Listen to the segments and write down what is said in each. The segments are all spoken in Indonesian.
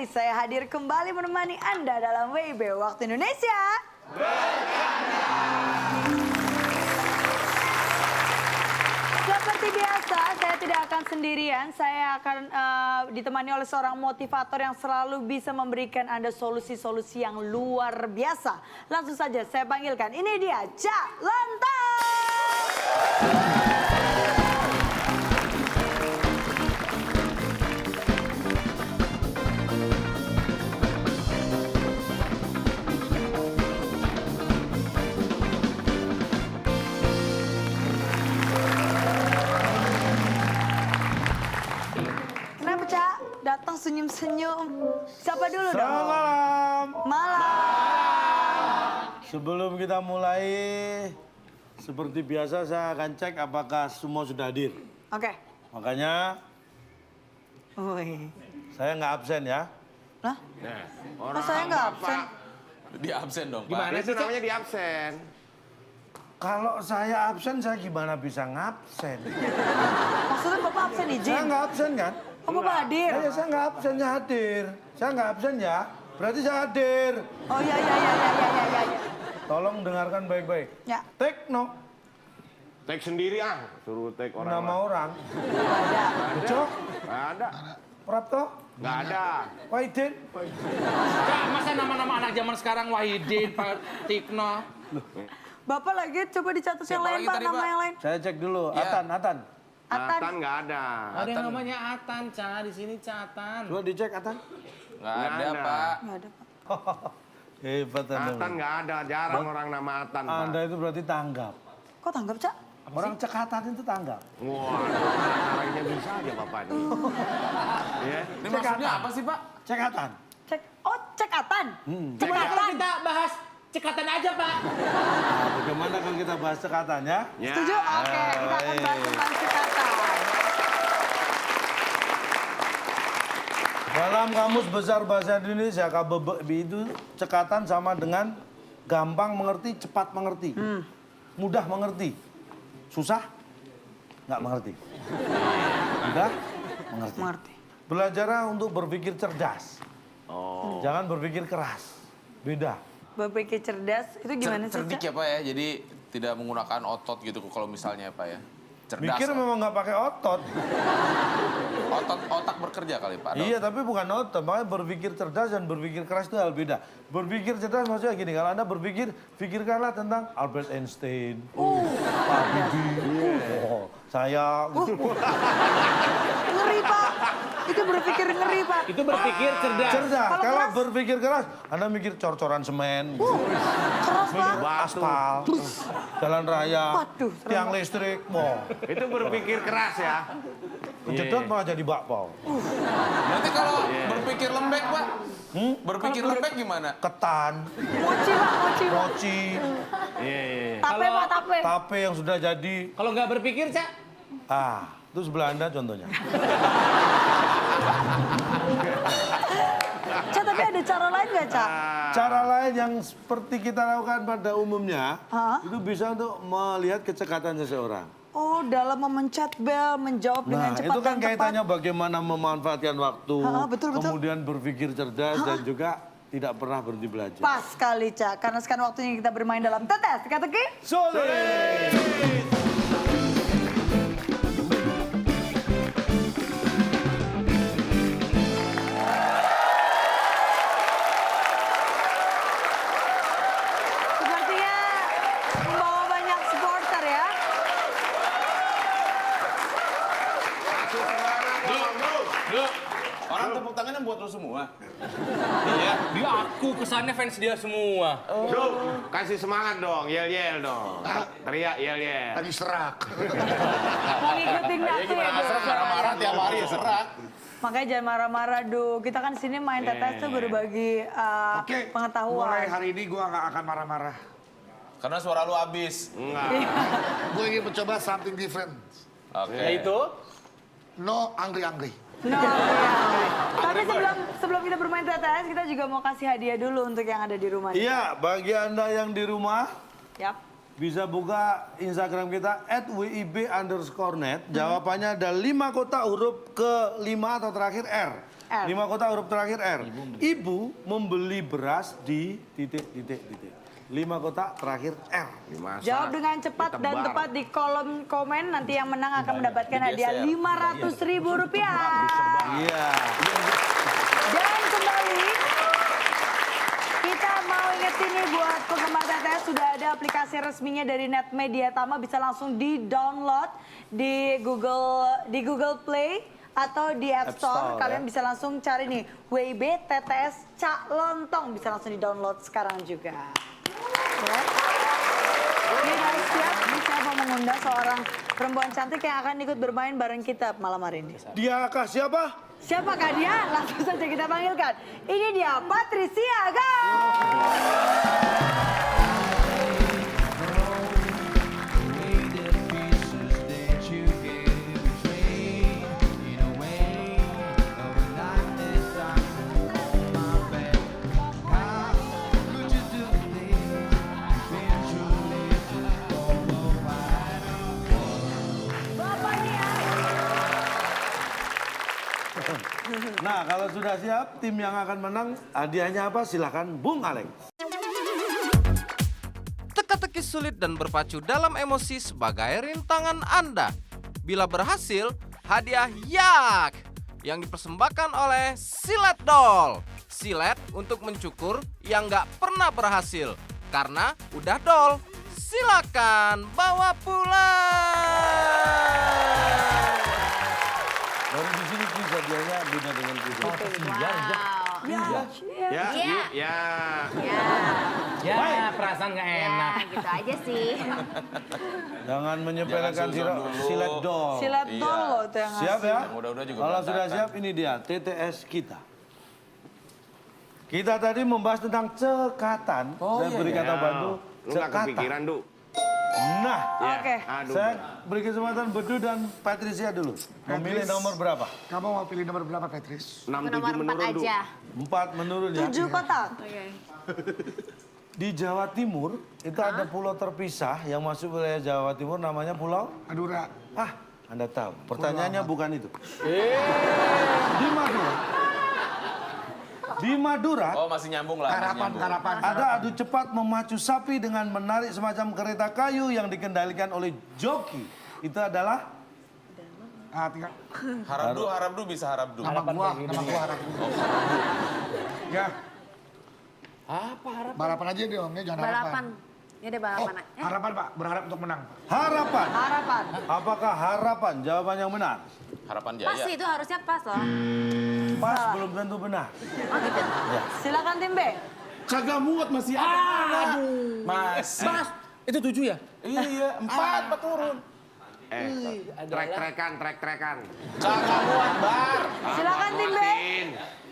guys, saya hadir kembali menemani Anda dalam WIB Waktu Indonesia. Seperti biasa, saya tidak akan sendirian. Saya akan ditemani oleh seorang motivator yang selalu bisa memberikan Anda solusi-solusi yang luar biasa. Langsung saja saya panggilkan, ini dia Cak Lentang. Kenapa Cak? Datang senyum-senyum. Siapa dulu dong? Selamat malam. Malam. Sebelum kita mulai, seperti biasa saya akan cek apakah semua sudah hadir. Oke. Makanya Wih. saya nggak absen ya. Lah? Kok saya nggak absen? Di absen dong, Pak. Gimana sih namanya di absen? Kalau saya absen, saya gimana bisa ngabsen? Maksudnya Bapak absen Saya izin? nggak absen kan? Oh Bapak hadir? Ya, saya nggak absen, saya hadir. Saya nggak absen ya, berarti saya hadir. Oh iya. Tolong dengarkan baik-baik. Ya. Tekno, Take sendiri suruh take orang. nama lain. orang. Nggak ada. Becok, Nggak ada. Prapto, Nggak ada. Wahidin. Kak, masa nama-nama anak zaman sekarang Wahidin, Pak Tikno. Bapak lagi coba dicatat yang Siapa lain lagi Pak, tadi, nama Pak? yang lain. Saya cek dulu, Ya. Atan. Atan. Atan nggak ada. Ada yang namanya Atan, Ca. Di sini Catan. Coba dicek Atan. Nggak Nggak ada, ada. Pak. Nggak ada Pak. Hebat Anda. Atan nggak ada. Jarang orang nama Atan, Pak. Anda itu berarti tanggap. Kok tanggap Cak? Orang cekatan itu tanggap. Wah, caranya bisa aja Bapak ini. Ya. Ini maksudnya apa sih, Pak? Cekatan. Cek. Oh cek Atan. Cek Coba kalau Atan. kita bahas cekatan aja, Pak. Nah, bagaimana kalau kita bahas cekatan ya? Ya. Setuju? Oke, kita akan bahas tentang cek Atan. Dalam Kamus Besar Bahasa Indonesia, KBBI itu cekatan sama dengan gampang mengerti, cepat mengerti. Mudah mengerti. Susah? Nggak mengerti. Mudah? Mengerti. Mengerti. Belajarlah untuk berpikir cerdas. Oh. Jangan berpikir keras. Beda. Berpikir cerdas, itu gimana sih Cerdik Cak? ya, Pak ya. Jadi tidak menggunakan otot gitu kalau misalnya, Pak ya. Cerdas. Mikir Pak. memang nggak pakai otot. Otak bekerja kali, Pak. Iya, tapi bukan otot. Makanya berpikir cerdas dan berpikir keras itu hal beda. Berpikir cerdas maksudnya gini, kalau Anda berpikir, pikirkanlah tentang Albert Einstein, Pak Habibie, saya. Ngeri Pak. Itu berpikir ngeri Pak. Itu berpikir cerdas. Cerdas. Kalau Kalau keras? berpikir keras, Anda mikir cor-coran semen, Keras Pak. aspal, jalan raya, Waduh, serem tiang banget. listrik, mau. Itu berpikir keras ya. Kejedot malah jadi bakpao. Nanti kalau berpikir lembek, Pak. Berpikir lembek gimana? Ketan, Mochi Pak, mochi. mochi, Iya. Tape Pak, tape. tape yang sudah jadi. Kalau nggak berpikir, Ca. Itu sebelah Anda contohnya. Cak, tapi ada cara lain nggak Cak? Cara lain yang seperti kita lakukan pada umumnya, Hah? itu bisa untuk melihat kecekatan seseorang. Oh, dalam memencet bel, menjawab dengan Nah, cepat itu kan dan tepat. kaitannya bagaimana memanfaatkan waktu, Betul. kemudian berpikir cerdas dan juga tidak pernah berhenti belajar. Pas sekali Cak, karena sekarang waktunya kita bermain dalam tetes teka-teki. Solid! Sepertinya membawa banyak supporter ya. Orang tepuk tangannya buat lo semua. Iya. Dia aku kesannya fans dia semua. Duh, kasih semangat dong, yel-yel dong. Teriak yel-yel. Tadi serak. Mau ngikutin Ya aku ya. gimana, Du? serak marah-marah tiap hari ya serak. Makanya jangan marah-marah, Du. Kita kan sini main tetes tuh berbagi Oke, pengetahuan. mulai hari ini gue nggak akan marah-marah. Karena suara lu habis. Enggak. Gue ingin mencoba something different. Oke. Yaitu No angry-angry. No, ya. Tapi sebelum kita bermain tetes, kita juga mau kasih hadiah dulu untuk yang ada di rumah. Iya, bagi Anda yang di rumah, Yap. bisa buka Instagram kita @wib_net. Jawabannya ada 5 kota huruf ke 5 atau terakhir R. R. 5 kota huruf terakhir R. Ibu membeli beras di titik. 5 kota terakhir R. Dimasak, Jawab dengan cepat dan ditebar. tepat di kolom komen. Nanti yang menang akan mendapatkan hadiah Rp500.000. Iya. Dan kembali, kita mau ingetin nih buat penggemar TTS, sudah ada aplikasi resminya dari Net Media Tama, bisa langsung di-download di Google Play atau di App Store. Kalian bisa langsung cari nih WIB TTS Cak Lontong, bisa langsung di-download sekarang juga. Ya. Ini guys, siap, saya mau mengundang seorang perempuan cantik yang akan ikut bermain bareng kita malam hari ini. Diakah siapa? Siapakah dia? Langsung saja kita panggilkan. Ini dia Patricia Aga. Nah, kalau sudah siap, tim yang akan menang hadiahnya apa? Silakan Bung Alex. Teka-teki sulit dan berpacu dalam emosi sebagai rintangan Anda. Bila berhasil, hadiah yak yang dipersembahkan oleh Silet Doll. Silet untuk mencukur yang nggak pernah berhasil karena udah dol. Silakan bawa pulang. Baru di sini kuis hadiahnya beda dengan kuis. Ya. Ya, perasaan nggak enak. Gitu aja sih. Jangan menyepelekan Jangan suzon dulu. silet dol. Silat Doll loh itu yang Siap ya? Yang udah-udah juga Kalau sudah berantakan. siap, ini dia TTS kita. Kita tadi membahas tentang cekatan. Saya beri kata bantu Lu nggak kepikiran, cekatan. Du. Nah, Ya, Oke. Aduh. saya beri kesempatan Bedu dan Patricia dulu. Memilih nomor berapa? Kamu mau pilih nomor berapa, Petris? 67 Nomor 4 menurun, Du. aja. 4 menurun ya. 7 kotak. Di Jawa Timur itu ada pulau terpisah yang masuk wilayah Jawa Timur namanya Pulau. Madura. Ah, Anda tahu. Pertanyaannya bukan itu. Di Madura. Di Madura Oh, masih nyambung lah. masih Harapan, nyambung. harapan. ada adu cepat memacu sapi dengan menarik semacam kereta kayu yang dikendalikan oleh joki. Itu adalah Tinggal Harap du bisa harap du. nama gua harap. Ya. Apa harap? Balapan aja dong, ya jangan Balapan. harapan. Ya deh Oh, balapan aja. harapan Pak, berharap untuk menang. harapan. Harapan. Apakah harapan jawaban yang benar? Harapan Pas jaya. sih itu harusnya pas loh. Pas belum tentu benar. Oh gitu. Silakan tim B. Kagak muat masih ada. Mas. Itu 7 ya? Iya, 4 turun. Trek-trekan. Kagak muat, Bar. Silakan tim B.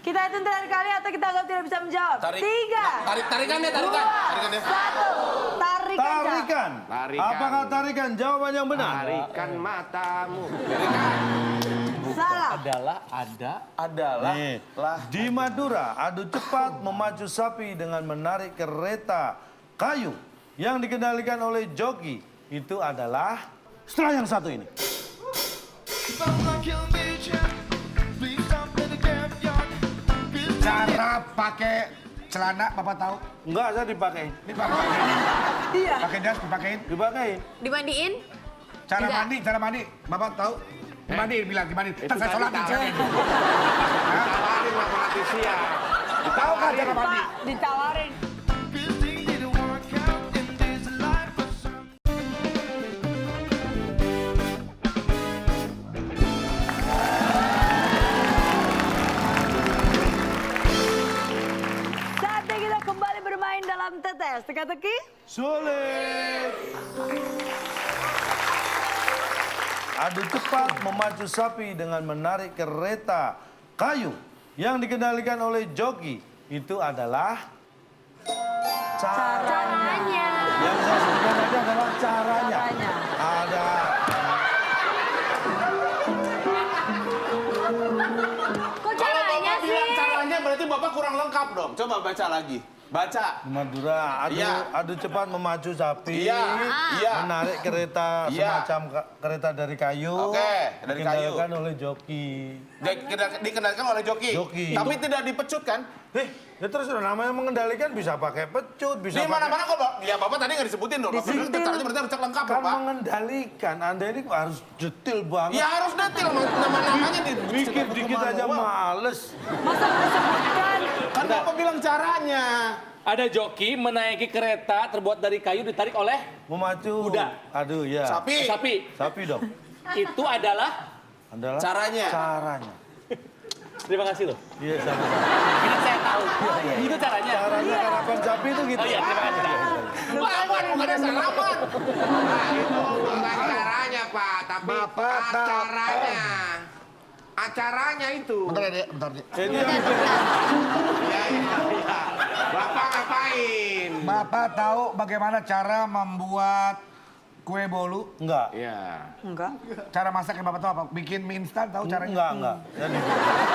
Kita hitung terakhir kali atau kita anggap tidak bisa menjawab. 3, Tarikannya. 1, tarikan. Tarikan. Tarikan. Apakah tarikan jawaban yang benar? Tarikan matamu. Salah. Adalah. Nih, di Madura adu cepat memacu sapi dengan menarik kereta kayu yang dikendalikan oleh joki. Itu adalah setelah yang satu ini. Cara pakai celana, Bapak tahu? Enggak, saya dipakai. Ini Bapak Iya. pakai jas, dipakein. Dipakai. Dimandiin? Cara Tidak. mandi. Bapak tahu? Dimandiin, bilang dimandiin. Ntar saya sholatin ditawarin. sekalian. Tawarin sama Patricia. Tahu kan cara mandi? Pak, ditawarin. Saatnya kita kembali bermain dalam TTS. Teka-teki. Sulit. Adu cepat memacu sapi dengan menarik kereta kayu yang dikendalikan oleh joki. Itu adalah Caranya. Yang saya sebutkan tadi adalah caranya. Caranya. Ada. Kok caranya sih? Caranya berarti Bapak kurang lengkap dong. Coba baca lagi. Baca. Di Madura, Iya. adu cepat memacu sapi, Iya, iya. menarik kereta Iya. semacam kereta dari kayu, Oke, dari kayu. dikendalikan oleh joki. Dikendalikan oleh joki. Joki. Tapi tidak dipecut kan? Ya terus namanya mengendalikan bisa pakai pecut, bisa Di pakai... mana-mana kok, Pak? Ya, Bapak tadi nggak disebutin dong. Bapak bilang caranya berarti harus cek lengkap, Kan Pak. mengendalikan, Anda ini kok harus detail banget. Ya harus detail, nama-namanya di Bikin dikit aja males. Masa nggak disebutkan? Kan Bapak bilang caranya. Ada joki menaiki kereta terbuat dari kayu ditarik oleh Memacu. Kuda. Aduh, ya. Sapi. Sapi dong. Itu adalah Adalah Caranya. Caranya. terima kasih loh. Iya, sama. Ini saya tahu. Itu caranya. Caranya karapan sapi itu gitu. Oh iya, terima kasih. Lawan, bukannya salaman. Nah, itu bukan caranya, Pak, tapi Bapak tahu. acaranya. Acaranya itu. Bentar ya, Dek, bentar, Dek. Ini yang Iya. Bapak ngapain? Bapak tahu bagaimana cara membuat kue bolu? enggak. Iya. Enggak. Cara masaknya Bapak tahu apa? Bikin mie instan tahu caranya? Enggak. Jadi,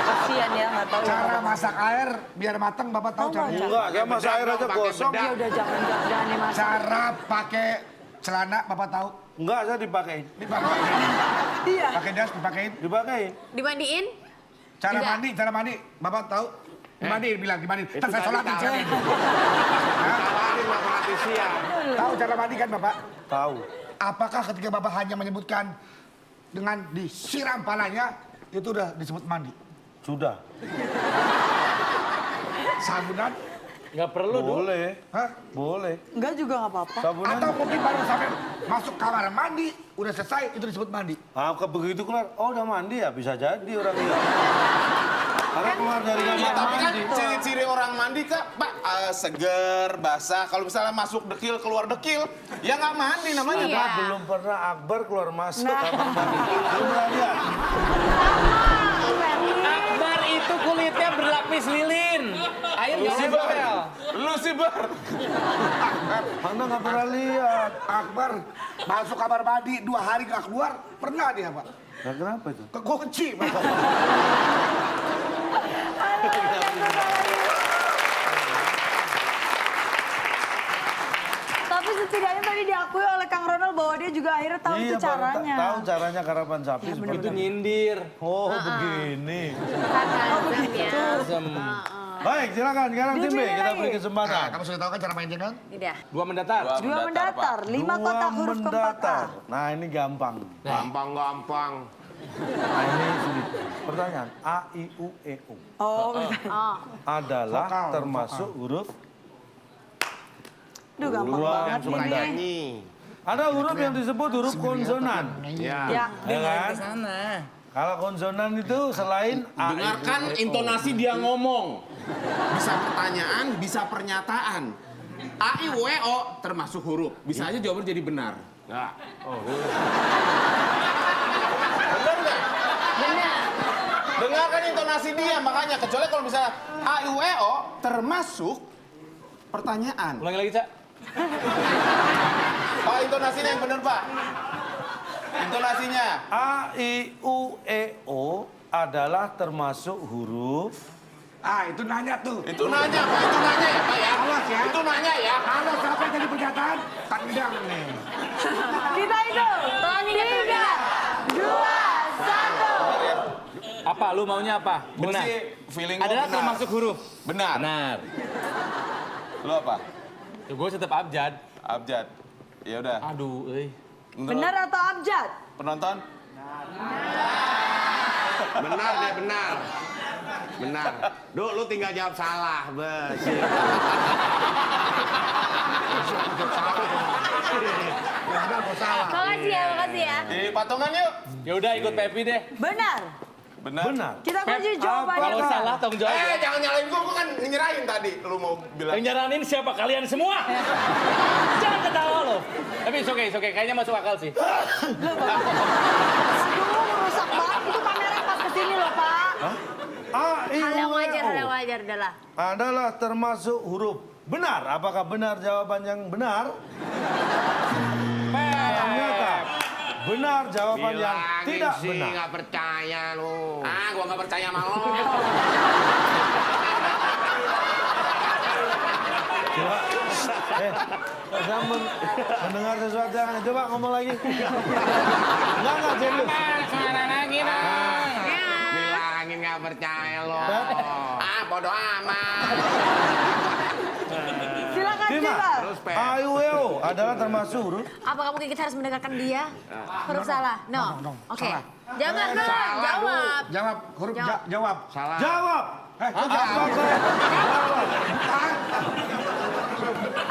Kasian ya, nggak tahu. Cara masak air biar matang Bapak tahu Oh, caranya? enggak, saya masak air aja Pakai gosong. bedak. Ya udah jangan dimasak. Cara pakai celana Bapak tahu? Enggak, saya dipakein. Dipakein. Iya. Pakai jas dipakein. Dipakein. Dimandiin? Cara Tidak. mandi Bapak tahu? Dimandiin, bilang dimandiin. Itu Ntar saya tadi sholatin tahu. siapin. Tawarin Bapak nanti siang. Tahu cara mandi kan Bapak? Tahu. Apakah ketika Bapak hanya menyebutkan dengan disiram palanya, itu udah disebut mandi? Sudah. Sabunan? Nggak perlu dong. Boleh. Hah? Boleh. Enggak juga nggak apa-apa. Sabunan. Atau mungkin baru sampai masuk kamar mandi, udah selesai, itu disebut mandi. Begitu keluar, oh udah mandi ya, bisa jadi orang ini. Karena keluar dari Ya, kamar tapi kan mandi. ciri-ciri orang mandi kan, Pak, seger, basah. Kalau misalnya masuk dekil, keluar dekil, ya nggak mandi namanya, Iya. Pak. Belum pernah Akbar keluar masuk kamar mandi. Belum pernah lihat. Akbar itu kulitnya berlapis lilin. Air nggak nempel. Lu sih, Bar. Anda nggak pernah lihat. Akbar masuk kamar mandi 2 hari nggak keluar, pernah dia Pak? Nah, kenapa itu? Kekunci Pak. Tapi setidaknya tadi diakui oleh Kang Ronald bahwa dia juga akhirnya tahu itu Pak, caranya. tahu caranya karapan sapi seperti Itu nyindir. Oh, begini. Kakak Asem. Baik, silakan sekarang tim B Dipilih kita lagi. beri kesempatan. Kamu sudah tahu kan cara mainnya kan? Tidak. Dua mendatar. Dua mendatar, 5 Dua kotak huruf keempat A. mendatar. Nah, ini gampang. Gampang-gampang. Nah, ini sulit. Pertanyaan A, I, U, E, U Oh, Oh. adalah Vokal, termasuk huruf. aduh gampang Dua banget yang ini. Nyanyi. Ada huruf yang disebut huruf konsonan. Ya. Ya, Ya kan? Sana. Kalau konsonan itu selain A, I, U, Dengarkan E, O. intonasi dia ngomong. Bisa pertanyaan, bisa pernyataan. A, I, W, O termasuk huruf. Bisa aja jawaban jadi benar. Nggak. Benar nggak? Benar. Dengarkan intonasi dia, makanya. Kecuali kalau misalnya A, I, W, O termasuk pertanyaan. Ulangi lagi, Cak. Pak, intonasinya yang benar, Pak. Intonasinya. A, I, U, E, O adalah termasuk huruf. Ah, itu nanya tuh. Itu nanya, Pak. Itu nanya ya, Pak ya. Awas ya. Itu nanya ya. Kalau sampai jadi pernyataan, tendang nih. kita itu. 3, 2, 1. Apa? Lu maunya apa? Gua Benar. sih feeling gua Adalah benar. termasuk huruf. Benar. Benar. Lo apa? Ya, gue tetap abjad. Abjad. Ya udah. Aduh, Menurut Benar atau abjad? penonton? Benar deh, benar. Benar. Duh, lu tinggal jawab salah, bes. Makasih ya, makasih ya. Di patungan yuk. ya udah ikut Pepi deh. Benar. Benar. Benar. Kita kunci jawabannya. Kalau salah tanggung jawab. ya. Jangan nyalain gua kan nyerahin tadi. Lu mau bilang. Yang nyaranin siapa? Kalian semua. Jangan ketawa loh. Tapi it's okay. Kayaknya masuk akal sih. Aduh, rusak banget. Itu kamera pas kesini loh, Pak. A, I, Hal yang U, E, wajar, hal yang O wajar adalah. adalah termasuk huruf. Benar. Apakah benar jawaban yang benar? Ternyata benar jawaban yang Bilangin tidak sih, benar. nggak percaya lu. Gua nggak percaya sama lo. Coba. Saya mendengar sesuatu yang aneh. Coba ngomong lagi. Enggak, serius. Mana lagi dong? Bilangin nggak percaya lo. Ah, bodoh amat. Silakan Bima, Bima. Terus, Pe. AIWO adalah termasuk huruf. Apa kamu kita harus mendengarkan dia? Huruf salah? No. Oke. salah. Jangan, no. Salah, Jawab. Jawab, huruf jawab. Salah. Jawab.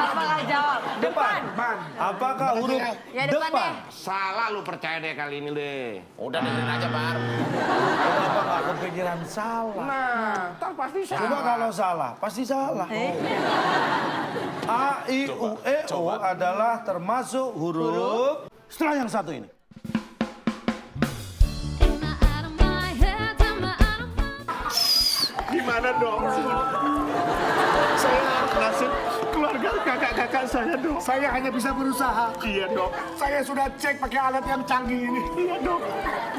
Apakah jawab? Depan. Ban. Apakah huruf Ya, depan depan? deh. Salah lu percaya deh kali ini deh. Udah dengerin aja, Bar. Kenapa nggak kepikiran salah? Nah, tak pasti salah. Coba kalau salah, pasti salah. A, I, U, E, O adalah termasuk huruf setelah yang satu ini. Gimana dong? Saya nasib keluarga kakak-kakak saya dong. Saya hanya bisa berusaha. Iya dong. Saya sudah cek pakai alat yang canggih ini. Iya dong.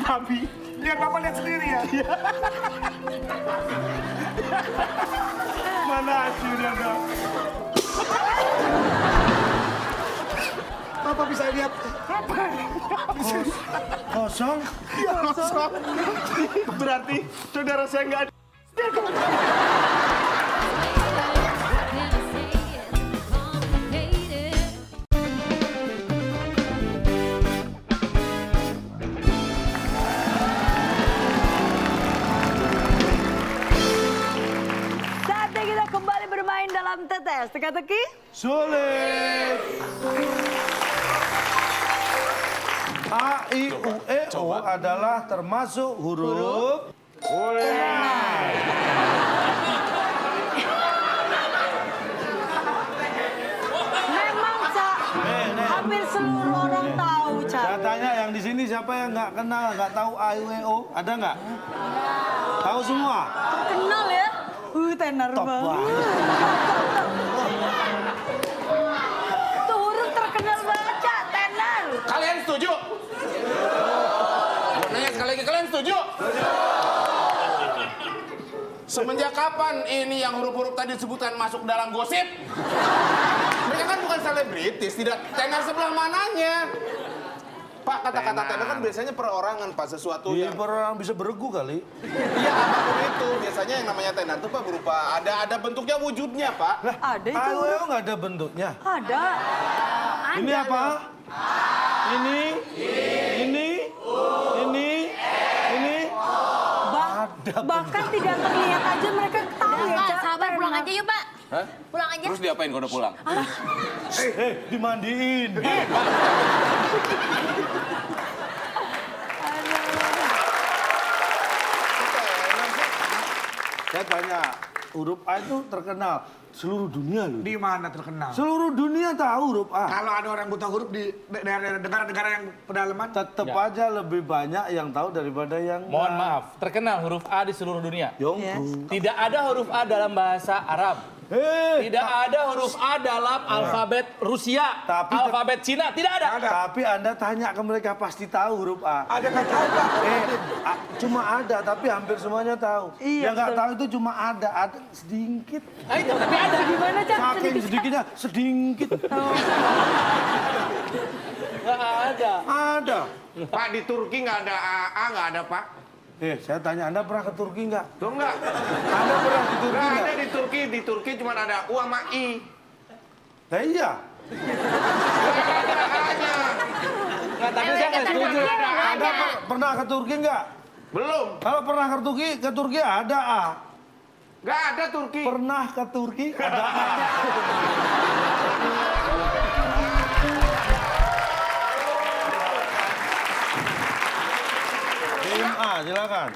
Tapi Biar Bapak lihat sendiri ya. mana hasilnya dong? Bapak bisa lihat apa? Kosong. Ya kosong. Berarti saudara saya nggak ada. Saatnya kita kembali bermain dalam tetes. Teka-teki. Sulit. A, I, U, E, O adalah termasuk huruf Memang, Cak. Hampir seluruh orang tahu, Cak. Saya tanya yang di sini siapa yang nggak kenal, nggak tahu A, I, U, E, O? Ada nggak? Tahu semua? Kenal ya? Tenar Top banget. banget. Tuh huruf terkenal banget, Cak. Tenar. Kalian setuju? Mau nanya sekali lagi, kalian setuju? Semenjak kapan ini yang huruf-huruf tadi disebutkan masuk dalam gosip? Mereka kan bukan selebritis, tidak tenar sebelah mananya. Pak, kata-kata tenar kan biasanya perorangan, Pak, sesuatu Iya, yang... orang bisa beregu kali. Iya, apapun itu. Biasanya yang namanya tenar itu, Pak, berupa ada bentuknya, wujudnya, Pak. Ada A, itu. I, U, E, O nggak ada bentuknya. Ada. Ini apa? Ini, ini, ini. Bahkan tidak terlihat aja mereka tahu ya, Pak, Cak. sabar pulang aja yuk, Pak. Hah? Pulang aja. Terus diapain kalau udah pulang? Dimandiin. Saya tanya, huruf A itu terkenal seluruh dunia loh. Di mana terkenal? Seluruh dunia tahu huruf A. Kalau ada orang buta huruf di negara-negara yang pedalaman, Tetap aja lebih banyak yang tahu daripada yang Mohon maaf, terkenal huruf A di seluruh dunia. Yongku. Tidak ada huruf A dalam bahasa Arab. Tidak ada huruf A dalam alfabet Rusia, Tapi alfabet Cina, tidak ada. Tapi Anda tanya ke mereka pasti tahu huruf A. ada nggak tahu Pak? Cuma ada, tapi hampir semuanya tahu. Iya, Yang nggak betul. tahu itu cuma ada sedikit. Nah, itu, tapi ada. Gimana, Cak? Saking sedikitnya, sedikit. Nggak ada. Ada. Pak, di Turki nggak ada AA, nggak ada, Pak. Saya tanya, Anda pernah ke Turki nggak? Tuh nggak? Anda pernah ke Turki Nggak ada nggak? di Turki cuma ada U sama I. Nah, iya. Nggak, tapi saya nggak setuju. Anda pernah ke Turki nggak? Belum. Kalau pernah ke Turki ada A. Nggak ada Turki. Pernah ke Turki ada A. Tim A, silakan.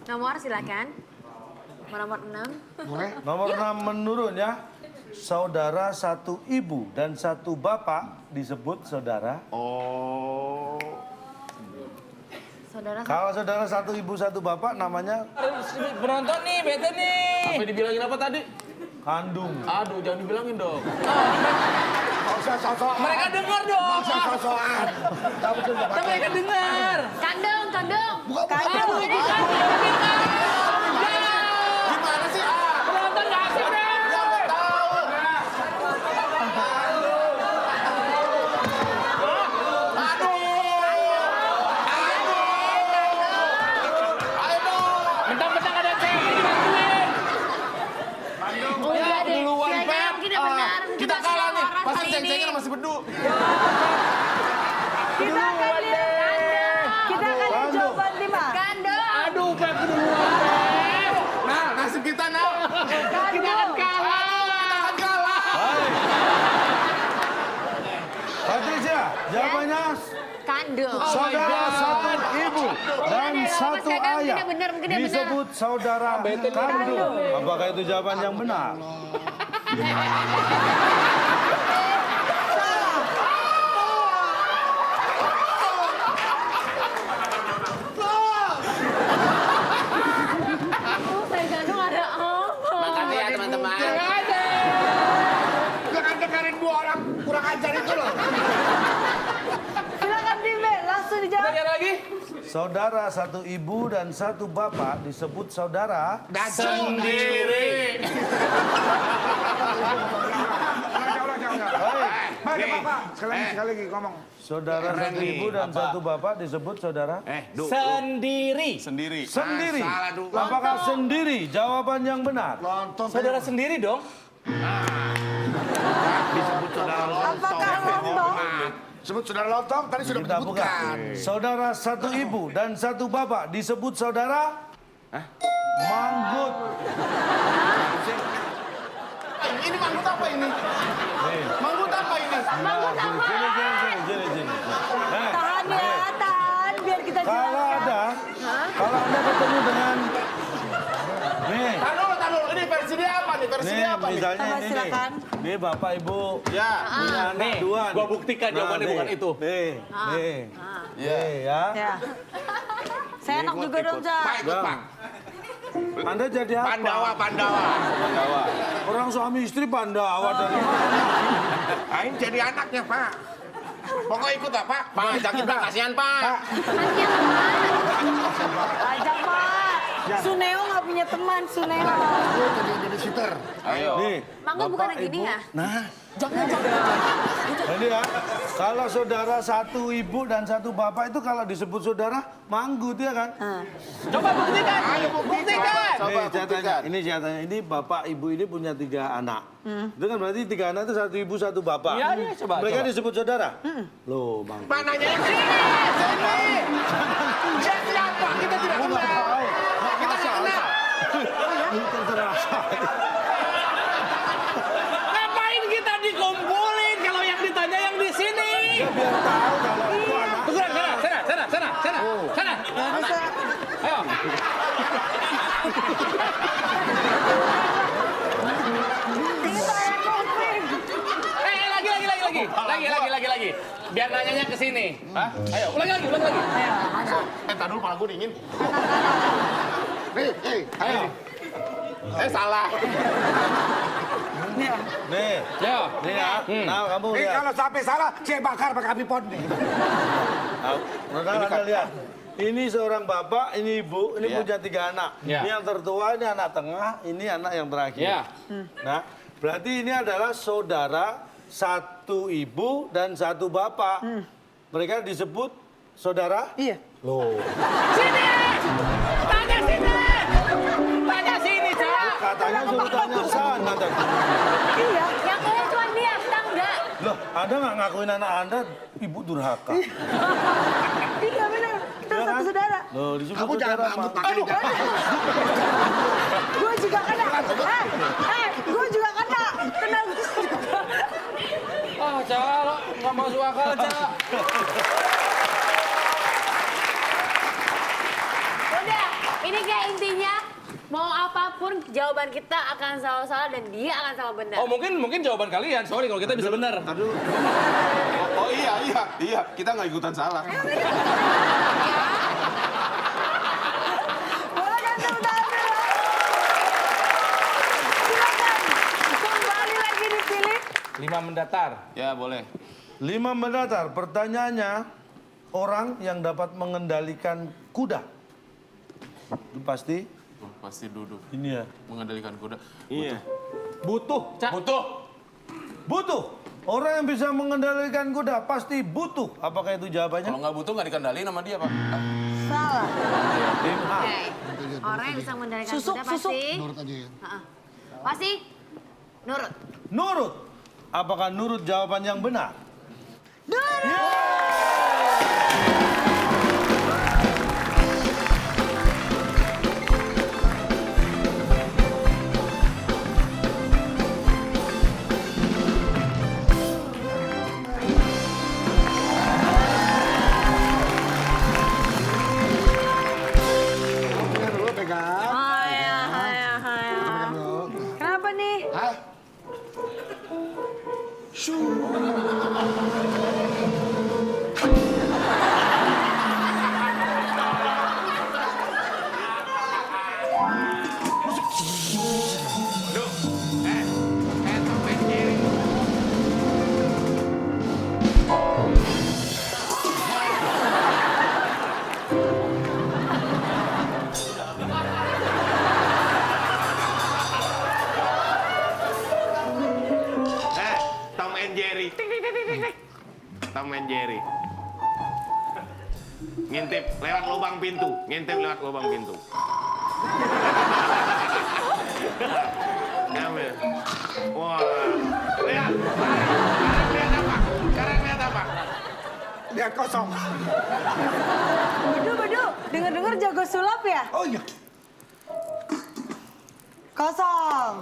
Nomor silakan. Nomor 6. Boleh? Nomor 6 menurun ya. Saudara satu ibu dan satu bapak disebut saudara. Oh. Saudara. Kalau saudara satu ibu satu bapak namanya Penonton nih, bete nih. Apa dibilangin apa tadi? kandung. Aduh, jangan dibilangin dong. Nggak usah sok-sokan. Mereka dengar dong. Nggak usah sok-sokan. Tapi mereka dengar. Kandung, kandung. Bukan Aduh, ini kan. Gimana sih? Ah, Penonton nggak asik deh. nggak tahu. Kita masih kalah nih. orang Pasti kali ini. ceng-cengan masih bedu. Kita akan lihat Kando. jawaban Tima. Gando. Aduh, Pep duluan. Nah, nasib kita nah. Kita akan kalah. Kita akan kalah. Patricia, jawabannya Kando. saudara satu ibu dan Mungkin satu dia benar, ayah mungkin dia benar. disebut saudara kandung. Apakah itu jawaban yang benar? Saya Gando ada apa? Makasih ya teman-teman. Jangan dengerin dua orang kurang ajar itu loh. Silakan tim B, langsung dijawab. Lihat lagi. Saudara satu ibu dan satu bapak disebut saudara Sendiri. Mana Bapak? Sekali lagi ngomong. saudara satu ibu dan satu bapak disebut saudara Sendiri. Sendiri. sendiri. salah, Du. Apakah sendiri jawaban yang benar? Lontong. Saudara sendiri dong. Disebut saudara Apakah lontong? Sebut saudara lontong tadi sudah Kita buka. menyebutkan. Saudara satu ibu dan satu bapak disebut saudara manggut. Ini manggut apa ini? Manggut apa ini? Sini. Tahan ya, tahan. Biar kita Kalau jelaskan. kalau Anda ketemu dengan nih, Tahan dulu. Ini versi dia apa nih? Versi dia apa nih? misalnya Coba ini silakan. nih bapak ibu Ya. punya anak Nih, dua. gua buktikan jawabannya bukan itu. Nih, ya. Ya. Saya enak juga dong, Pak, Cak. ikut Pak. Anda jadi apa? Pandawa. Orang suami istri Pandawa dari Ain jadi anaknya, Pak. Pokoknya ikut lah, Pak. Pak, ajakin Pak, kasihan, Pak. Ajak, Pak. Suneo nggak punya teman, Suneo. Gue jadi sitter. Ayo. nih. Mangga bukan yang gini ya? Nah, jadi ya, kalau saudara satu ibu dan satu bapak itu kalau disebut saudara manggut ya kan? Coba buktikan. Buktikan. Coba Nih, saya tanya, buktikan. saya tanya, ini bapak ibu ini punya 3 anak. Itu kan berarti 3 anak itu satu ibu satu bapak. Iya, coba, Mereka coba. disebut saudara? Loh, bang. Pak, nanya yang sini. Dia siapa? Kita tidak kenal. Kita tidak kenal. Terserah saya. Ngapain kita dikumpulin kalau yang ditanya yang di sini? Biar tahu kalau itu anak. Tunggu, sana. Ayo. Lagi. Biar nanyanya ke sini. Hah? Ayo, ulangi lagi. Entar dulu, pala gue dingin. Ayo. Salah. Nih, Yo. nih ya. Nah, kamu Ini lihat. kalau sampai salah, saya bakar pakai api pon nih. Nah, Anda lihat. Ini seorang bapak, ini ibu, ini punya 3 anak. Ya. Ini yang tertua, ini anak tengah, ini anak yang terakhir. Ya. Nah, berarti ini adalah saudara satu ibu dan satu bapak. Mereka disebut saudara? Iya. Loh, Sini! Tanya sini, Cak. katanya suruh tanya sana tadi. Iya. Yang ngomong cuma dia, kita enggak. Loh, Anda nggak ngakuin anak Anda ibu durhaka. Iya benar. Kita Iya satu kan? saudara. Loh, disebut Kamu jangan saudara. manggut Pak. pakai lidah. Gue juga kena. Gue juga kena. Tenang. Ah, Cak, lo nggak masuk akal, Cak. Udah, ini kayak intinya mau apapun jawaban kita akan selalu salah dan dia akan selalu benar. Oh, mungkin jawaban kalian. Sorry kalau kita bisa benar. Oh iya. Kita nggak ikutan salah. Boleh kan tepuk tangan dulu. Silakan. Kembali lagi dipilih. 5 mendatar. Ya, boleh. 5 mendatar. Pertanyaannya, orang yang dapat mengendalikan kuda. Itu pasti Pasti duduk. ini ya. Mengendalikan kuda. Iya. Butuh, Cak. Butuh. Orang yang bisa mengendalikan kuda pasti butuh. Apakah itu jawabannya? Kalau nggak butuh nggak dikendaliin sama dia, Pak. Salah. Tim A. Oke. Orang yang bisa mengendalikan Susuk, kuda susuk. pasti. Nurut aja ya. Pasti nurut. Nurut. Apakah Nurut jawaban yang benar? Dulu pegang. Pegang dulu. Kenapa nih? Hah? Duh, Tom and Jerry. Tom and Jerry. Tik, tik, tik, tik, tik. Tom and Jerry. Ngintip lewat lubang pintu. Ngintip lewat lubang pintu. Ambil. Wah. Lihat. Sekarang lihat apa? Sekarang lihat apa? Dia kosong. Bedu, dengar-dengar jago sulap ya? Oh iya. Kosong.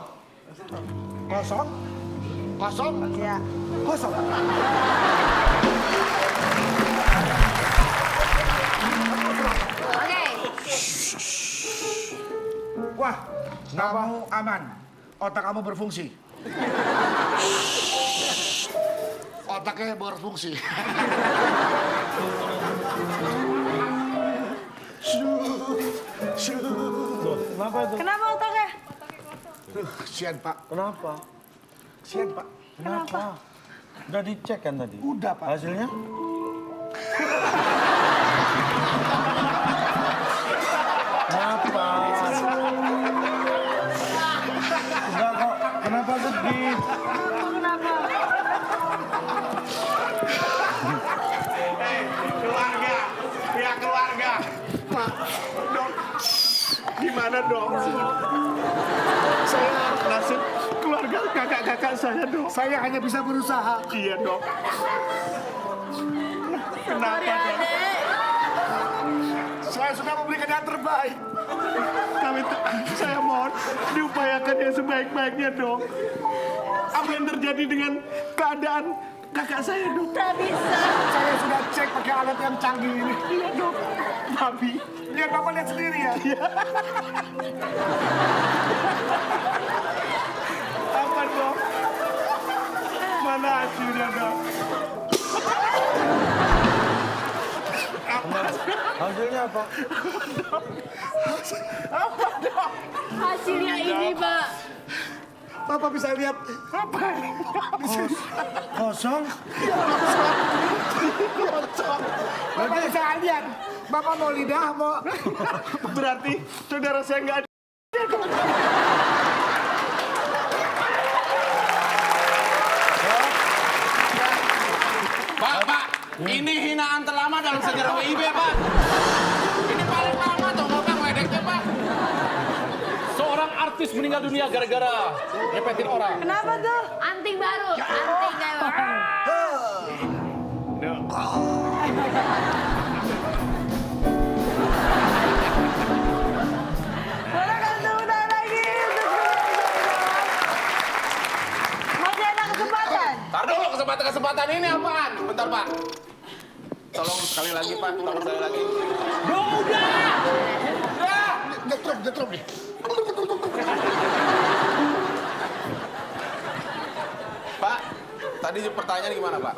Kosong. Kosong. Ya. Kosong. Oke. Wah, kamu aman. Otak kamu berfungsi. Otaknya berfungsi. Kenapa itu? Kenapa otaknya? Sian, Pak. Kenapa? Sian, Pak. Kenapa? Udah dicek kan tadi? Udah, Pak. Hasilnya? Kenapa? Enggak kok. Kenapa sedih? Kenapa? Keluarga. Pihak keluarga. Dok. Gimana dok? Saya nasib keluarga kakak-kakak saya dok. Saya hanya bisa berusaha. Iya dok. Kenapa dok? Saya sudah memberikan yang terbaik. Saya mohon diupayakan yang sebaik-baiknya dok. Apa yang terjadi dengan keadaan kakak saya dok? Tak bisa. Saya sudah cek pakai alat yang canggih ini. Iya dok. Tapi Biar Bapak lihat sendiri ya. apa dok? Mana hasilnya dok? Hasilnya apa? Apa dok? Hasilnya ini, Pak. Bapak bisa lihat. Apa? Kosong? Bapak bisa lihat. Bapak mau lidah, mau... Berarti saudara saya nggak ada. Pak, ini hinaan terlama dalam sejarah WIB, Pak. Ini paling lama tuh, Bapak ngedeknya, Pak. Seorang artis meninggal dunia gara-gara nyepetin orang. Kenapa tuh? Anting baru. Anting kayak Boleh kasih tepuk lagi. Masih ada kesempatan. Tar dulu, kesempatan ini apaan? Bentar, Pak. Tolong sekali lagi, Pak. Tolong sekali lagi. Jetrum nih. Pak, tadi pertanyaan gimana, Pak?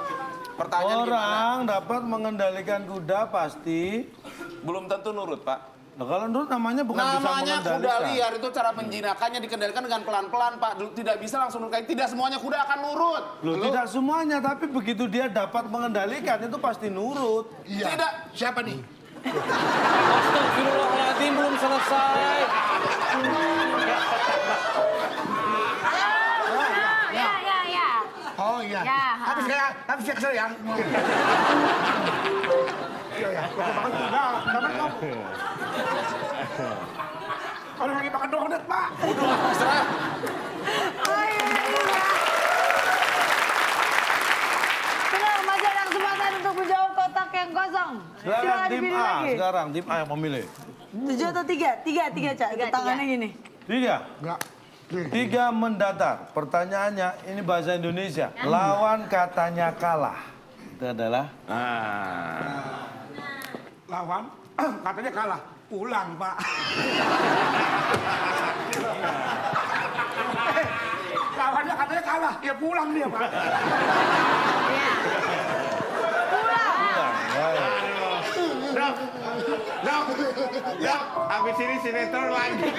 Pertanyaan gimana? Orang dapat mengendalikan kuda pasti. Belum tentu nurut, Pak. Nah, kalau Nurut namanya bukan bisa Namanya kuda mengendalikan. liar, itu cara penjinakannya dikendalikan dengan pelan-pelan, Pak. Tidak bisa langsung nurut. Tidak semuanya kuda akan nurut. Loh, tidak semuanya, tapi begitu dia dapat mengendalikan itu pasti nurut. Iya. Tidak. Siapa nih? Astagfirullahaladzim, belum selesai. Ya. Oh iya. Ya, Habis ya kesel ya. Iya. Makan kuda. Makan kamu. Orang lagi makan donat, Pak. Serah. Oh, iya. yang kosong. Silakan tim dipilih A lagi. sekarang, tim A yang memilih. 7 atau 3? 3, Cak. Itu tangannya gini. 3. Enggak. 3 mendatar. Pertanyaannya ini bahasa Indonesia. Lawan katanya kalah. Itu adalah Lawan katanya kalah. Pulang, Pak. Lawannya katanya kalah. Ya pulang dia, Pak. Dok, habis ini sinetron lanjut.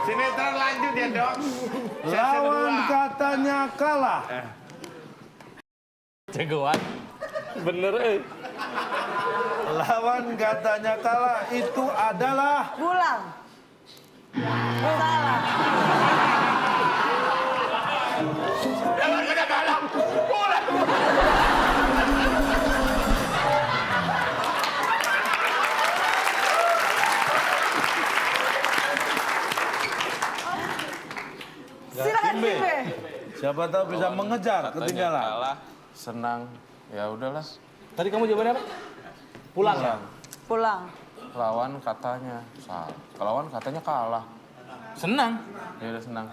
Sinetron lanjut ya, Dok. lawan katanya kalah. Jagoan. Bener Lawan katanya kalah itu adalah Pulang. Salah. Lawan kena kalah. Pulang. Silakan tim B. tim B. Siapa tahu bisa mengejar ketinggalan. Kalah, senang. Ya udahlah. Tadi kamu jawabannya apa? Pulang ya? Pulang. Lawan katanya salah. Lawan katanya kalah. Senang. Ya udah senang.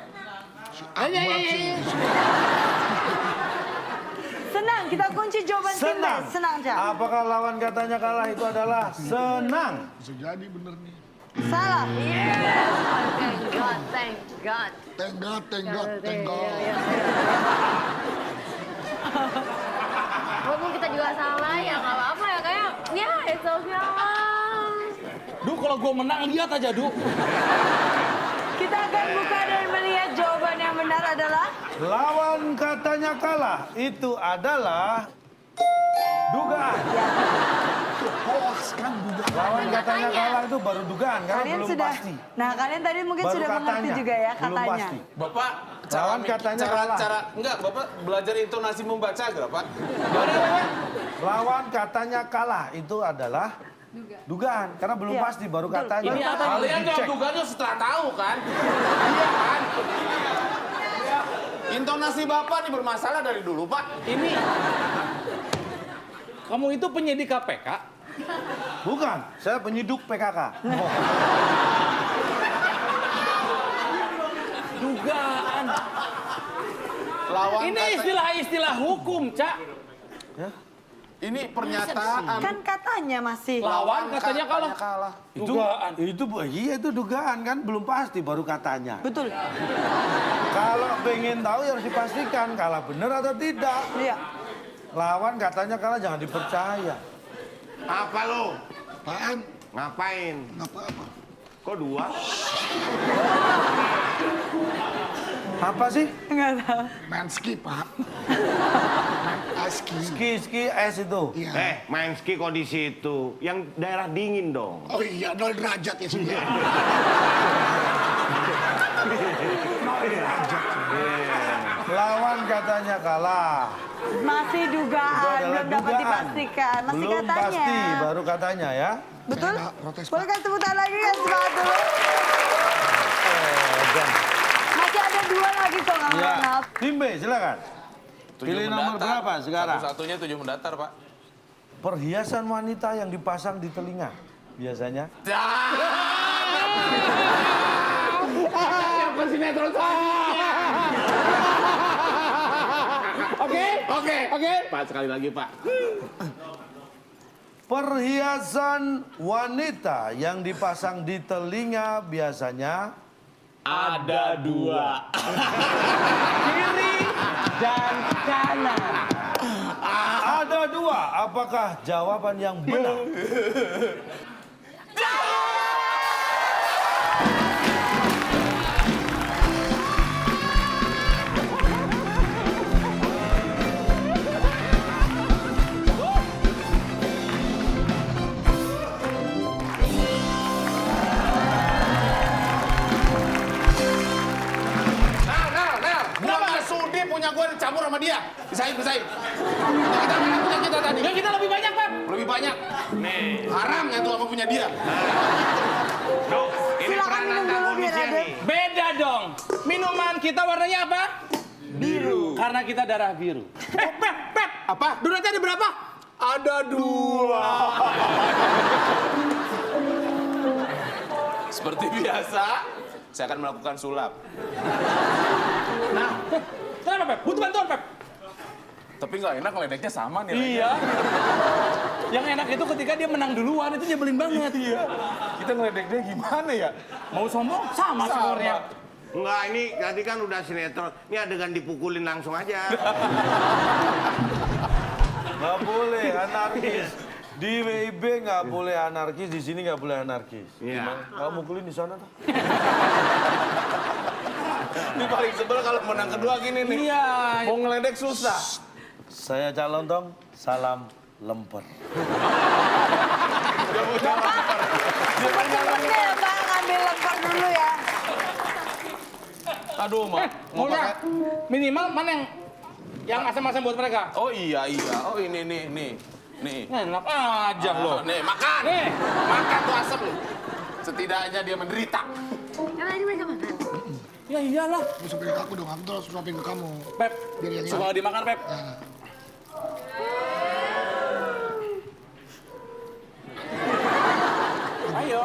Senang, kita kunci jawaban tim B. Senang. Senang, Cak. Apakah lawan katanya kalah itu adalah senang? Bisa jadi bener nih. Salah. Thank God, thank God. Tenggak. Walaupun kita juga salah ya nggak apa-apa ya kayak ya it's okay lah. Duh, kalau gue menang lihat aja, Duh. Kita akan buka dan melihat jawaban yang benar adalah Lawan katanya kalah itu adalah dugaan. Lawan katanya kalah itu baru dugaan karena kalian belum sudah. pasti. Nah, kalian tadi mungkin Baru sudah mengerti katanya, juga ya belum katanya. pasti. Bapak, Lawan katanya kalah. enggak, Bapak belajar intonasi membaca enggak, Pak? Lawan katanya kalah itu adalah dugaan karena belum Iya, pasti baru betul. katanya. Ini apa? Harus Kalian jawab dicek. dugaannya setelah tahu kan? Iya kan? Intonasi Bapak nih bermasalah dari dulu, Pak. Ini kamu itu penyidik KPK? Bukan, saya penyiduk PKK. Oh. Dugaan. Lawan Ini kata- istilah-istilah hukum, Cak. ini pernyataan. Kan katanya masih. Lawan katanya kalah. kalah. Dugaan. Iya itu dugaan kan belum pasti baru katanya. Betul. Kalau pengen tahu ya harus dipastikan kalah bener atau tidak. Iya. Lawan katanya kalah jangan dipercaya. Apa lo? Apaan? Ngapain? Apa-apa. Kok 2? Apa sih? Enggak tahu. Main ski, Pak. Ski. Ski es itu. Iya. Main ski kok di situ. Yang daerah dingin dong. Oh iya, 0 derajat ya sih. Lawan katanya kalah. Masih Itu dugaan, adalah belum dapat dugaan. dipastikan. Masih Belum katanya. pasti baru katanya ya. Betul? Saya protes, Pak. Boleh kasih tepuk tangan lagi kan semangat dulu. Masih ada 2 lagi kok nggak Ya. maaf. Tim B silakan. Pilih nomor berapa sekarang? Satu-satunya 7 mendatar, Pak. Perhiasan wanita yang dipasang di telinga biasanya. Apa sinetron Oke. Pak, sekali lagi, Pak. Perhiasan wanita yang dipasang di telinga biasanya Ada 2. Kiri dan kanan. ada 2. Apakah jawaban yang benar? Gua nggak sudi punya gua dicampur sama dia. Pisahin. Punya kita tadi. Yang kita lebih banyak, Pak. Lebih banyak. Nih, haramnya tuh sama punya dia. Dok, ini Silakan peranan minum dulu biar antagonisnya ada. nih. Beda dong. Minuman kita warnanya apa? Biru. Karena kita darah biru. Pep. Apa? Donatnya ada berapa? Ada 2. Seperti biasa, saya akan melakukan sulap. Nah, kenapa Pep? Butuh bantuan Pep? Tapi nggak enak ngeledeknya sama nih. Iya. Yang enak itu ketika dia menang duluan, itu nyebelin banget. Iya. Kita ngeledeknya gimana ya? Mau sombong? Sama skornya. Enggak, ini tadi kan udah sinetron. Ini adegan dipukulin langsung aja. Nggak boleh anarkis. Di WIB nggak boleh anarkis, di sini nggak boleh anarkis. Iya. Gimana? Kamu mukulin di sana tuh? Ini paling sebel kalau menang kedua gini nih. Iya. Mau ngeledek susah. Saya calon dong, salam lemper. Seperti ya Pak, ngambil lemper dulu ya. Aduh, Mak. Mau Udah. pakai? Minimal mana yang asam-asam buat mereka? Oh iya. Oh ini nih. Enak aja loh. Nih, makan. Nih. Makan tuh asem. Setidaknya dia menderita. Yang tadi mereka makan. Ya iyalah. Lu suapin ke aku dong, aku terus suapin ke kamu. Pep, Biar yang suka nggak dimakan Pep? Ayo.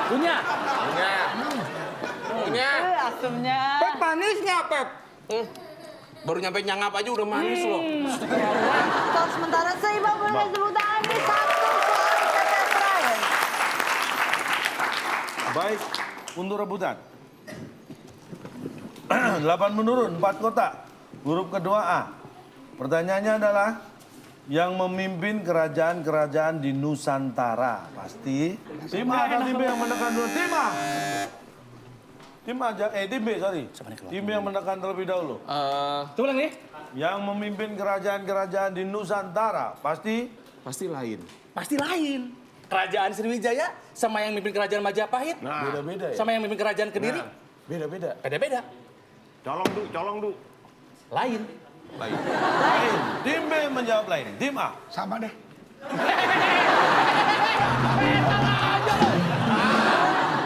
Punya. Punya. Asemnya. Pep manis nggak Pep? Baru nyampe nyangap aja udah manis loh. Skor sementara seimbang boleh tepuk tangan di 1 poin TTS Ryan. Baik, untuk rebutan. 8 menurun, 4 kotak. Huruf kedua A. Pertanyaannya adalah yang memimpin kerajaan-kerajaan di Nusantara. Pasti. Tim A atau tim B yang menekan dulu? Tim A. Tim A, tim B, sorry. Tim B yang menekan terlebih dahulu. Coba ulang nih. Yang memimpin kerajaan-kerajaan di Nusantara. Pasti. Pasti lain. Pasti lain. Kerajaan Sriwijaya sama yang mimpin kerajaan Majapahit. Beda-beda ya? Sama yang mimpin kerajaan Kediri. Beda-beda. Beda-beda. Colong du. Lain. Lain. Lain. Tim B menjawab lain. Tim A. Sama deh.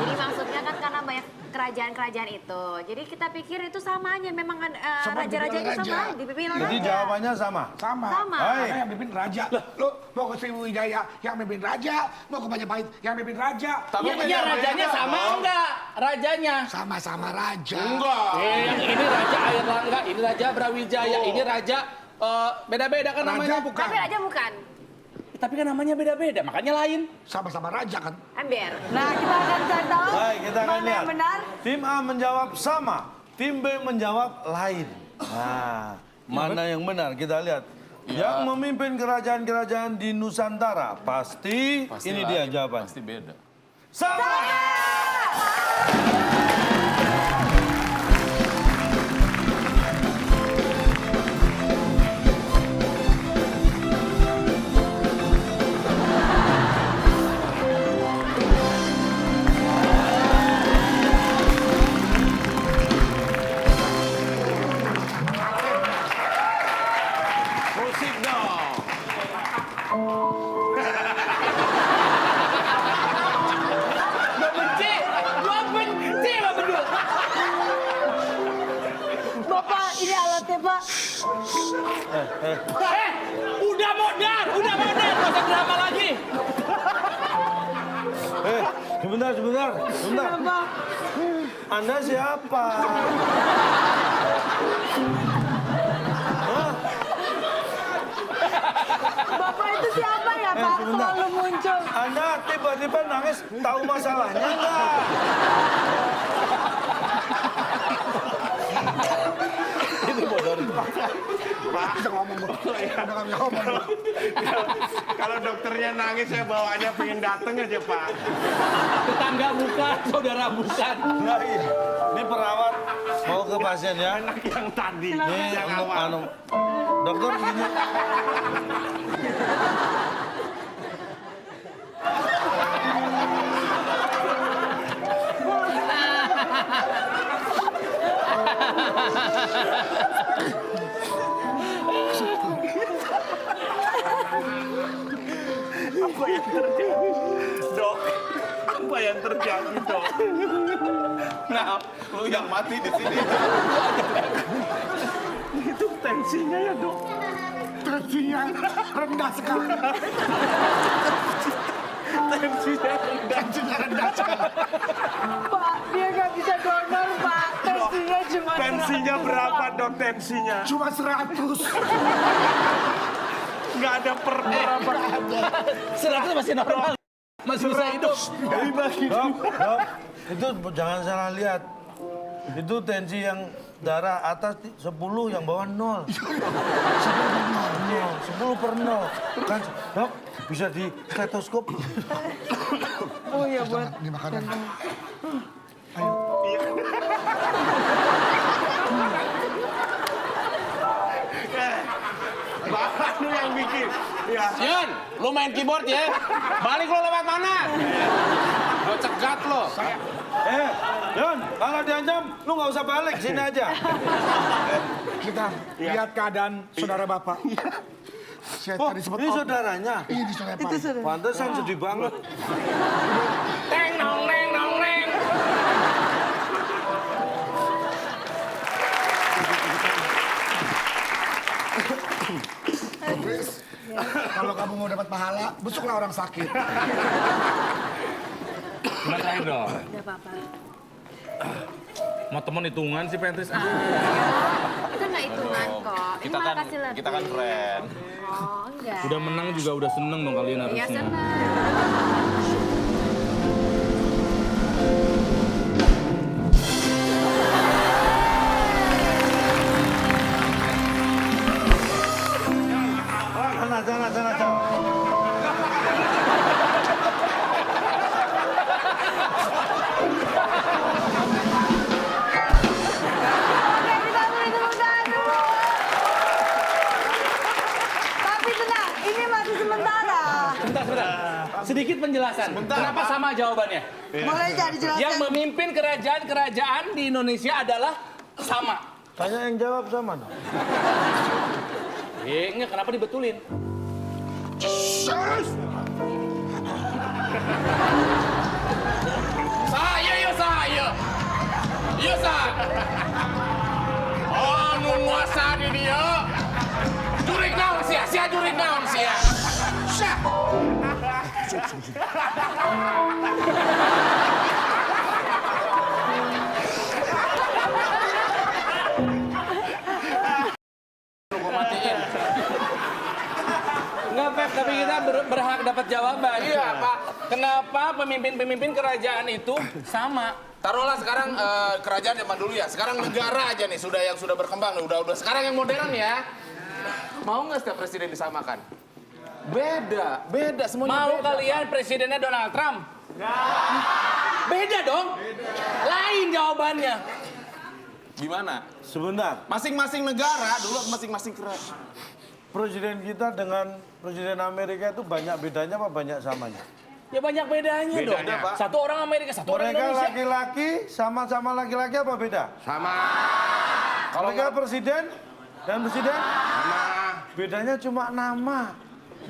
Jadi maksudnya kan karena banyak kerajaan-kerajaan itu. Jadi kita pikir itu sama aja. Memang kan Sama raja-raja itu dipimpin sama. raja. Dipimpin oleh Jadi raja. jawabannya sama. Sama. Sama. Baik. Karena yang mimpin raja. Lu mau ke Sriwijaya yang mimpin raja, mau ke Majapahit yang mimpin raja. Tapi Iya rajanya sama enggak? Rajanya. Sama-sama raja. Enggak. Yang ini raja Airlangga, ini raja Brawijaya, ini raja beda-beda kan Raja namanya. bukan. Tapi raja bukan. Tapi kan namanya beda-beda, makanya lain. Sama-sama raja kan. Ember. Nah, kita akan cari tahu Baik, kita akan mana lihat. yang benar. Tim A menjawab sama, tim B menjawab lain. Nah, mana yang benar? Kita lihat. Yang memimpin kerajaan-kerajaan di Nusantara pasti, ini dia lain. jawaban. Pasti beda. Sama. Musik dong. Gua benci lo berdua. Bapak, ini alatnya Pak. Udah modar, gak usah drama lagi. Sebentar. Bapak, Anda siapa? Bapak itu siapa ya Pak? sebentar. Selalu muncul. Anda tiba-tiba nangis, tahu masalahnya enggak? Pak, bisa ngomong bro. Udah nggak bisa ngomong bro. Kalau dokternya nangis saya bawaannya pengen dateng aja Pak. Tetangga bukan, saudara bukan. Nah, ini perawat mau ke pasien ya. Anak yang tadi. Ini Yang untuk awal. dokter begini. Apa yang terjadi? Dok, Apa yang terjadi, Dok? Nah, lu yang mati di sini. Itu tensinya ya, Dok. Tensinya rendah sekali. Tensinya rendah sekali. Pak, dia nggak bisa donor, Pak. Tensinya cuma Tensinya 100, berapa, Pak. Dok, tensinya? Cuma 100. Nggak ada per berapa. 100 masih normal. Masih bisa hidup. Dok, itu jangan salah lihat. Itu tensi yang darah atas 10, yang bawah 0. 10 per 0. Kan, Dok, bisa di stetoskop. Oh iya, buat Ini makanan. Bapak lu yang bikin. Ya. Yun, lu main keyboard ya. Balik lu lewat mana? Gua cegat lo. Yon, kalau diancam, lu nggak usah balik, sini aja. Kita lihat keadaan saudara Bapak. Saya Oh, tadi sempat ini saudaranya. Ini saudara Bapak. itu sudah. Pantesan sedih banget. Teng nong neng nong neng. Kalau kamu mau dapat pahala, besuklah orang sakit. Cuma terakhir dong. Udah apa-apa. Mau temen hitungan sih Pentris. Kita nggak hitungan kok. Ini malah kasih lebih. Kita kan friend. Oh, enggak. Udah menang juga udah seneng dong kalian Iya, harusnya. senang. Sana. Oke, kita beri tepuk tangan dulu. Tapi tenang, ini masih sementara. Sebentar. Sedikit penjelasan. Kenapa sama jawabannya? Boleh jadi Yang jelaskan? memimpin kerajaan-kerajaan di Indonesia adalah sama. Tanya yang jawab sama dong. Enggak, kenapa dibetulin? Saya. Oh, menguasa di dia. Jurik naon sia jurik naon sia. Syah. Gua matiin. Enggak, Pep, tapi kita berhak dapat jawaban. Iya, Pak. Kenapa pemimpin-pemimpin kerajaan itu sama? Taruhlah sekarang kerajaan zaman dulu ya. Sekarang negara aja nih yang sudah berkembang nih. Udah sekarang yang modern ya. Mau nggak setiap presiden disamakan? Beda semuanya. Mau beda, kalian presidennya Donald Trump? Beda dong. Lain jawabannya. Gimana? Sebentar, Masing-masing negara dulu masing-masing kerajaan. presiden kita dengan presiden Amerika itu banyak bedanya apa banyak samanya? Ya banyak bedanya dong. Bedanya, Pak. Satu orang Amerika, satu orang Mereka Indonesia. laki-laki, sama-sama laki-laki apa beda? Sama. Kalau Mereka presiden dan presiden? sama. Bedanya cuma nama.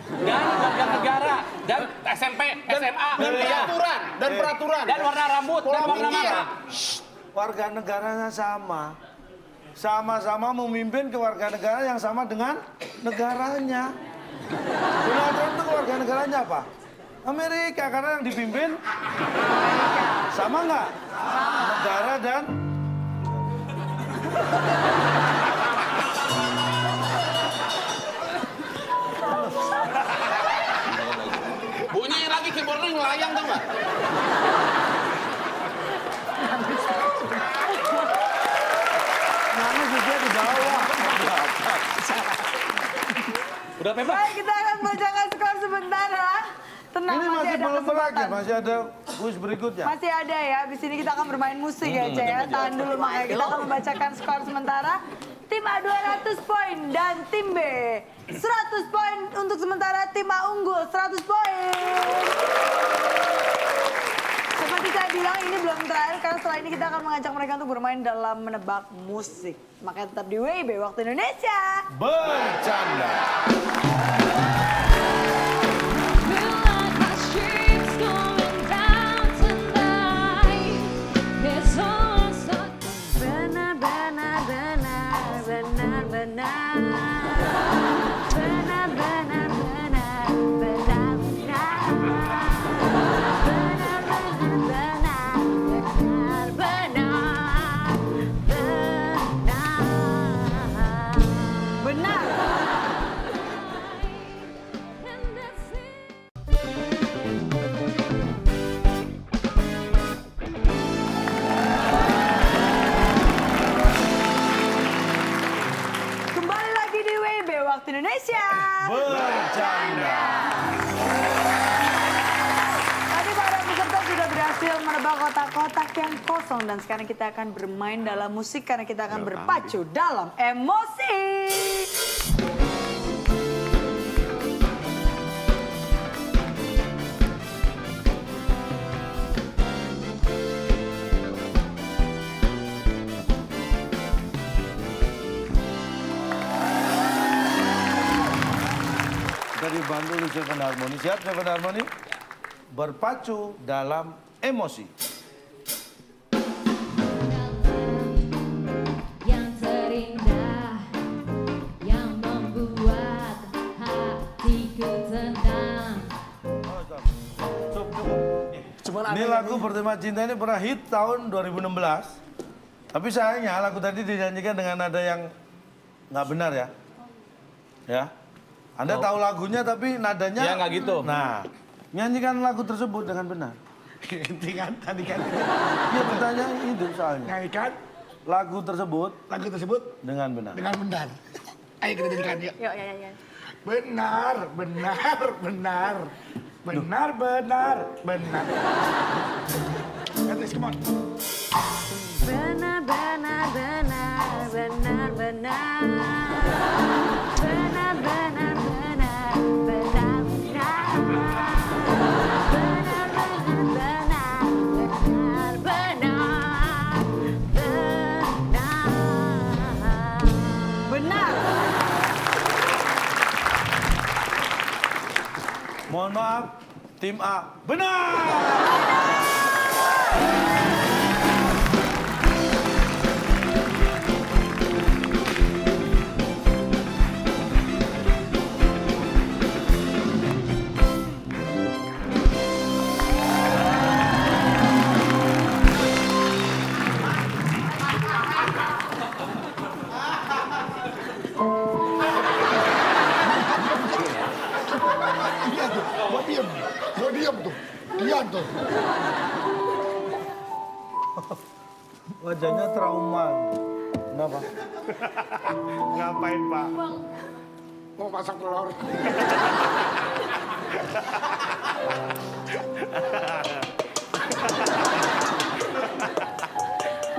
Dan warga negara. Dan SMP, SMA. Dan kuliah. peraturan. Dan warna rambut. Dan warna mata. Warga negaranya sama. Sama-sama memimpin kewarganegaraan yang sama dengan negaranya. Donald Trump itu kewarganegaranya apa? Amerika, karena yang dipimpin sama nggak? Negara dan Bunyi lagi keyboardnya ngelayang tuh nggak? mana juga di bawah. Udah, Pep? Baik, kita akan bacakan skor sementara. Tenang, Ini masih ada belum berakhir, kesempatan. masih ada kuis berikutnya. Masih ada ya, abis ini kita akan bermain musik ya, Cek ya. Tahan dulu, makanya kita akan membacakan skor sementara. Tim A 200 poin dan tim B 100 poin. Untuk sementara tim A unggul 100 poin. Seperti saya bilang, ini belum terakhir karena setelah ini kita akan mengajak mereka untuk bermain dalam menebak musik. Makanya tetap di WIB Waktu Indonesia. Bercanda. Feel like my streets going down to Indonesia. Bercanda. Tadi para peserta sudah berhasil menebak kotak-kotak yang kosong. Dan sekarang kita akan bermain dalam musik karena kita akan berpacu dalam emosi. Kita dibantu oleh Seven Harmony. Siap Seven Harmony? Berpacu dalam emosi. Yang terindah, yang membuat hatiku tenang. Ini lagu Bertema Cinta ini pernah hit tahun 2016. Tapi sayangnya lagu tadi dinyanyikan dengan nada yang nggak benar ya. Ya. Anda tahu lagunya tapi nadanya... Ya, nggak gitu. Nah, nyanyikan lagu tersebut dengan benar. Ganti kan, tadi kan. Iya, pertanyaan itu soalnya. Nyanyikan Lagu tersebut lagu tersebut dengan benar. dengan benar. Ayo kita jadikan yuk. Yuk, ya. Benar, benar, benar. Benar, benar, benar. Guys, come on. Benar, benar, benar, benar, benar. Benar, benar, benar, benar, benar. Benar, benar, benar, benar, benar. Benar. Mohon maaf, tim A. Benar! Iya tuh, gua diem. Gua diem tuh. Diam tuh. Wajahnya trauma. Kenapa? Ngapain, Pak? Mau masak telur.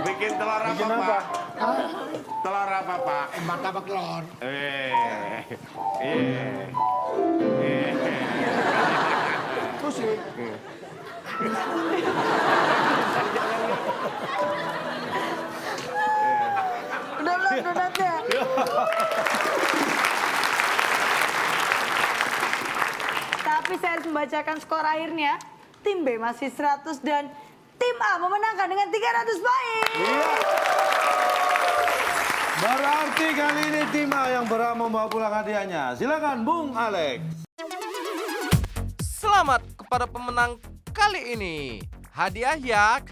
Bikin telur apa, Bikin apa? Pak? Telur apa, Pak? Martabak telur. Terus sih. Udah belum donatnya? Tapi saya harus membacakan skor akhirnya. Tim B masih 100 dan tim A memenangkan dengan 300 poin. Berarti kali ini tim A yang berhak membawa pulang hadiahnya. Silakan Bung Alex. Selamat kepada pemenang kali ini. Hadiah Yak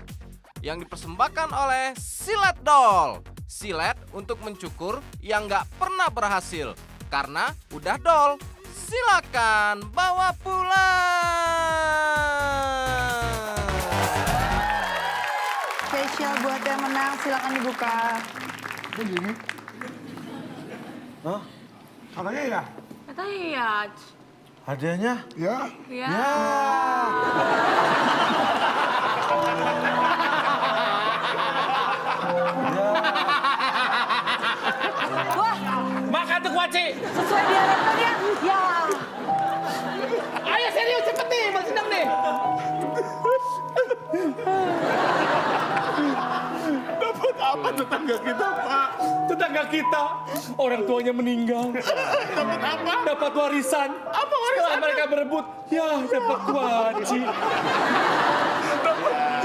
yang dipersembahkan oleh Silet Doll. Silet untuk mencukur yang nggak pernah berhasil. Karena udah doll. Silakan bawa pulang. Spesial buat yang menang, silakan dibuka. Begini. Hah? Katanya ya? Katanya iya. Hadiahnya? Ya. Ya. Ya. Wah, Makan tuh kuaci. sesuai diharapkannya. Ya. Ayo serius cepet nih, masih seneng nih. Dapat apa tetangga kita, Pak? Tetangga kita, orang tuanya meninggal. Dapat apa? Dapat warisan. Apa warisan? Setelah mereka berebut, ya dapat kuaci. Untuk usaha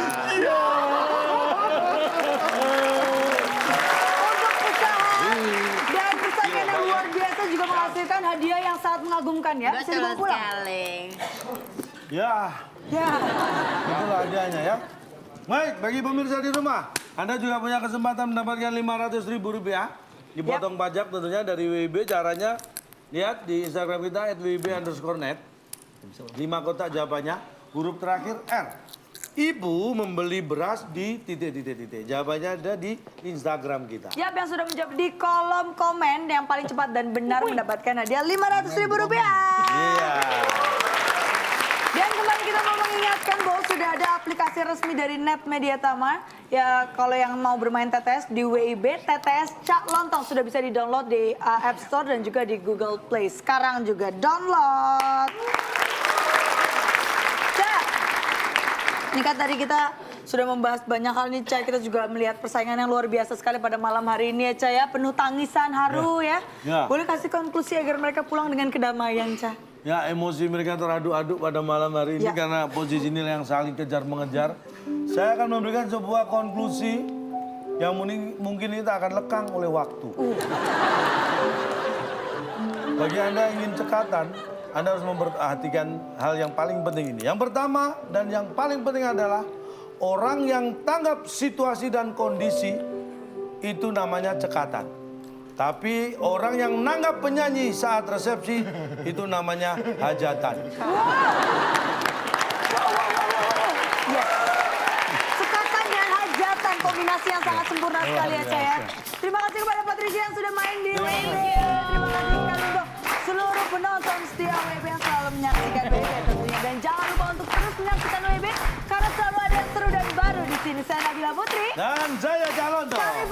dan persaingan yang luar biasa juga menghasilkan hadiah yang sangat mengagumkan ya. Bisa dibawa pulang. sekali. Ya. Ya. Itulah hadiahnya ya. Baik, bagi pemirsa di rumah, Anda juga punya kesempatan mendapatkan Rp500.000. Dipotong pajak tentunya dari WIB. Caranya lihat di Instagram kita @wib_net. 5 kotak jawabannya, huruf terakhir R. Ibu membeli beras di titik. Jawabannya ada di Instagram kita. Yap, yang sudah menjawab di kolom komen yang paling cepat dan benar mendapatkan hadiah Rp500.000. Iya. Dan kembali kita mau mengingatkan bahwa sudah ada aplikasi resmi dari Net Media Tama. Ya, kalau yang mau bermain TTS di WIB, TTS Cak Lontong sudah bisa di-download di App Store dan juga di Google Play. Sekarang juga download. Cak, ini kan tadi kita sudah membahas banyak hal nih, Cak. Kita juga melihat persaingan yang luar biasa sekali pada malam hari ini ya, Cak ya. Penuh tangisan, haru ya. Boleh kasih konklusi agar mereka pulang dengan kedamaian, Cak? Ya, emosi mereka teraduk-aduk pada malam hari ini karena posisi ini yang saling kejar-mengejar. Saya akan memberikan sebuah konklusi yang mungkin kita akan lekang oleh waktu. Bagi Anda yang ingin cekatan, Anda harus memperhatikan hal yang paling penting ini. Yang pertama dan yang paling penting adalah orang yang tanggap situasi dan kondisi itu namanya cekatan. Tapi orang yang nanggap penyanyi saat resepsi itu namanya hajatan. Yes. Cekatan dan hajatan, kombinasi yang sangat sempurna sekali ya, Cak ya. Terima kasih kepada Patricia yang sudah main di WIB. Terima kasih sekali untuk seluruh penonton setia WIB yang selalu menyaksikan WIB tentunya. Dan jangan lupa untuk terus menyaksikan WIB karena selalu ada yang seru dan baru di sini. Saya Nabila Putri. Dan saya Cak Lontong. Kami